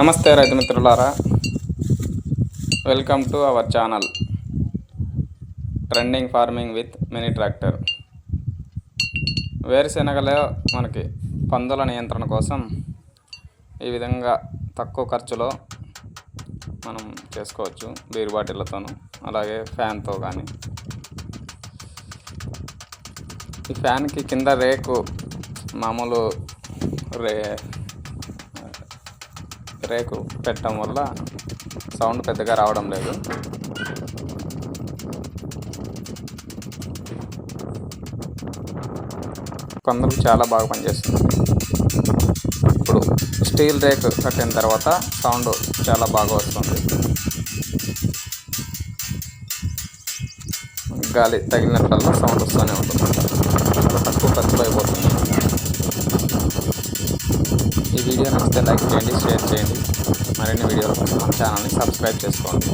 నమస్తే రైతు మిత్రులారా, welcome to our channel trending farming with mini tractor. వేరుశెనగలో మనకి పందుల నియంత్రణ కోసం ఈ విధంగా తక్కువ ఖర్చులో మనం చేసుకోవచ్చు. బీర్ బాటిళ్లతోనూ అలాగే ఫ్యాన్తో కానీ. ఈ ఫ్యాన్కి కింద రేకు మామూలు రేకు పెట్టడం వల్ల సౌండ్ పెద్దగా రావడం లేదు. కొందరు చాలా బాగా పనిచేస్తుంది. ఇప్పుడు స్టీల్ రేక్ కట్టిన తర్వాత సౌండ్ చాలా బాగా వస్తుంది. గాలి తగిలినట్లల్లా సౌండ్ వస్తూనే ఉంటుంది. చాలా తక్కువ ఖర్చులో అయిపోతుంది. ఈ వీడియో నచ్చితే లైక్ చేయండి, షేర్ చేయండి. మరిన్ని వీడియోల కోసం మన ఛానల్ని సబ్స్క్రైబ్ చేసుకోండి.